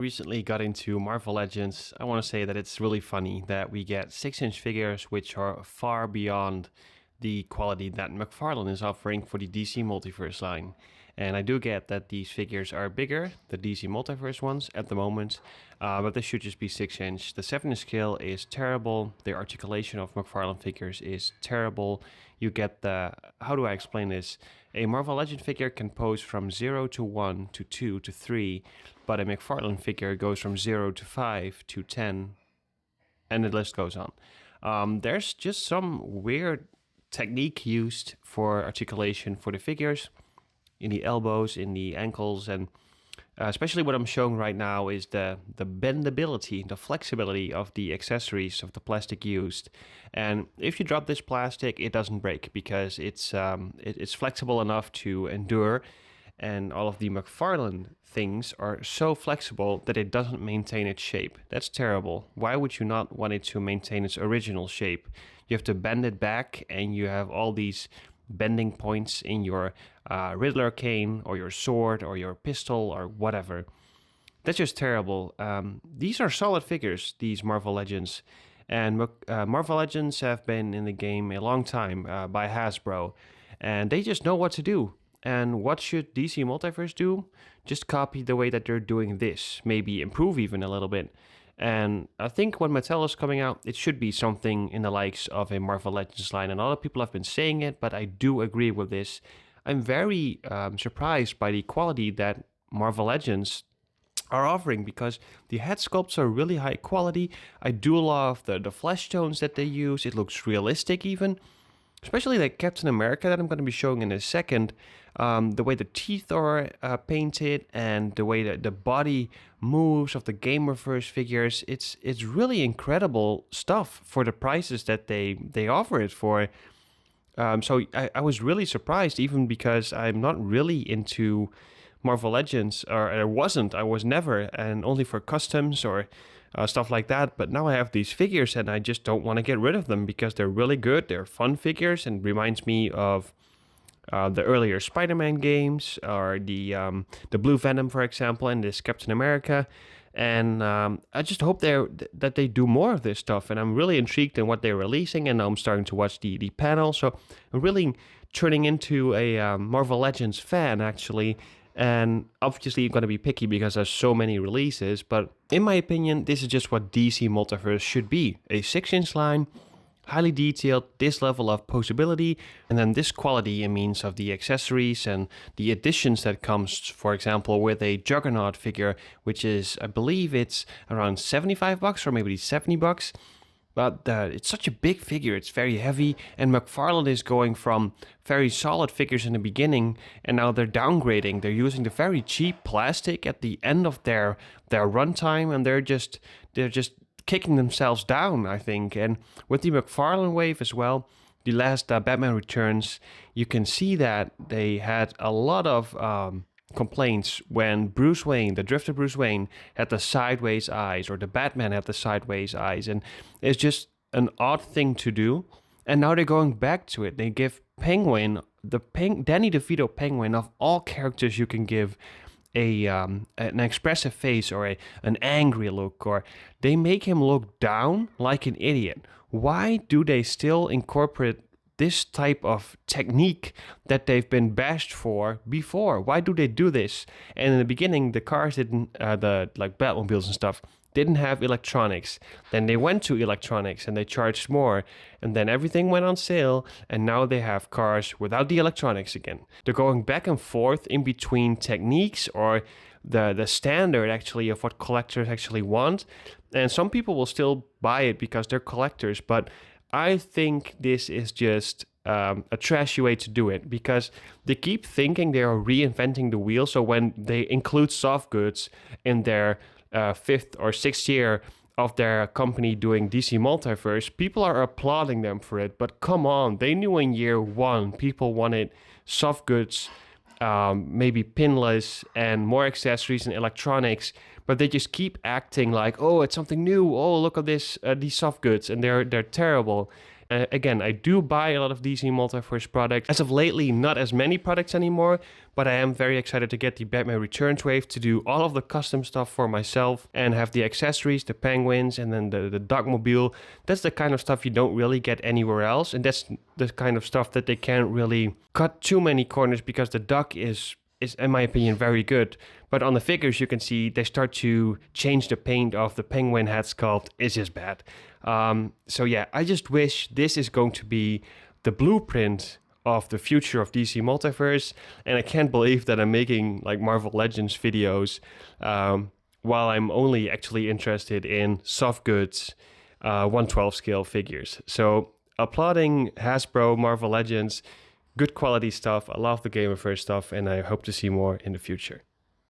Recently got into Marvel Legends. I want to say that it's really funny that we get 6-inch figures which are far beyond the quality that McFarlane is offering for the DC Multiverse line. And I do get that these figures are bigger, the DC Multiverse ones at the moment, but they should just be 6-inch. The 7-inch scale is terrible. The articulation of McFarlane figures is terrible. You get the, how do I explain this? A Marvel Legend figure can pose from 0 to 1 to 2 to 3, but a McFarlane figure goes from 0 to 5 to 10, and the list goes on. There's just some weird technique used for articulation for the figures in the elbows, in the ankles, and especially what I'm showing right now is the bendability, the flexibility of the accessories of the plastic used. And if you drop this plastic, it doesn't break because it's flexible enough to endure. And all of the McFarlane things are so flexible that it doesn't maintain its shape. That's terrible. Why would you not want it to maintain its original shape? You have to bend it back, and you have all these bending points in your Riddler cane or your sword or your pistol or whatever. That's just terrible. These are solid figures, these Marvel Legends. And Marvel Legends have been in the game a long time by Hasbro, and they just know what to do. And what should DC Multiverse do? Just copy the way that they're doing this, maybe improve even a little bit. And I think when Mattel is coming out, it should be something in the likes of a Marvel Legends line. And a lot of people have been saying it, but I do agree with this. I'm very surprised by the quality that Marvel Legends are offering because the head sculpts are really high quality. I do love the flesh tones that they use. It looks realistic even. Especially like Captain America that I'm going to be showing in a second. The way the teeth are painted and the way that the body moves of the Gamerverse figures, it's really incredible stuff for the prices that they offer it for. So I was really surprised, even because I'm not really into Marvel Legends, or I was never, and only for customs or stuff like that. But now I have these figures, and I just don't want to get rid of them because they're really good. They're fun figures, and reminds me of the earlier Spider-Man games, or the Blue Venom, for example, and this Captain America. And I just hope that they do more of this stuff. And I'm really intrigued in what they're releasing. And now I'm starting to watch the panel. So I'm really turning into a Marvel Legends fan, actually. And obviously I'm going to be picky because there's so many releases. But in my opinion, this is just what DC Multiverse should be. A 6-inch line, highly detailed, this level of posability, and then this quality in means of the accessories and the additions that comes, for example, with a Juggernaut figure, which is, I believe it's around $75 or maybe $70. But it's such a big figure, it's very heavy, and McFarlane is going from very solid figures in the beginning, and now they're downgrading. They're using the very cheap plastic at the end of their runtime, and they're just kicking themselves down, I think. And with the McFarlane wave as well, the last Batman Returns, you can see that they had a lot of complaints when Bruce Wayne, the Drifter Bruce Wayne, had the sideways eyes, or the Batman had the sideways eyes, and it's just an odd thing to do. And now they're going back to it. They give Penguin, Danny DeVito Penguin, of all characters you can give an expressive face or an angry look, or they make him look down like an idiot. Why do they still incorporate this type of technique that they've been bashed for before? Why do they do this? And in the beginning, the cars didn't, the like Batmobiles and stuff, didn't have electronics. Then they went to electronics and they charged more. And then everything went on sale. And now they have cars without the electronics again. They're going back and forth in between techniques or the standard actually of what collectors actually want. And some people will still buy it because they're collectors. But I think this is just a trashy way to do it, because they keep thinking they are reinventing the wheel. So when they include soft goods in their 5th or 6th year of their company doing DC Multiverse, people are applauding them for it. But come on, they knew in year 1 people wanted soft goods, maybe pinless and more accessories and electronics, but they just keep acting like, oh, it's something new. Oh, look at this, these soft goods, and they're terrible. Again, I do buy a lot of DC Multiverse products. As of lately, not as many products anymore, but I am very excited to get the Batman Returns wave to do all of the custom stuff for myself and have the accessories, the penguins, and then the Dogmobile. That's the kind of stuff you don't really get anywhere else, and that's the kind of stuff that they can't really cut too many corners because the Duck is in my opinion very good, but on the figures you can see they start to change the paint of the penguin head sculpt. It's just bad. So yeah, I just wish this is going to be the blueprint of the future of DC Multiverse, and I can't believe that I'm making like Marvel Legends videos while I'm only actually interested in soft goods 1/12 scale figures. So applauding Hasbro, Marvel Legends, good quality stuff. I love the Gamerverse stuff, and I hope to see more in the future.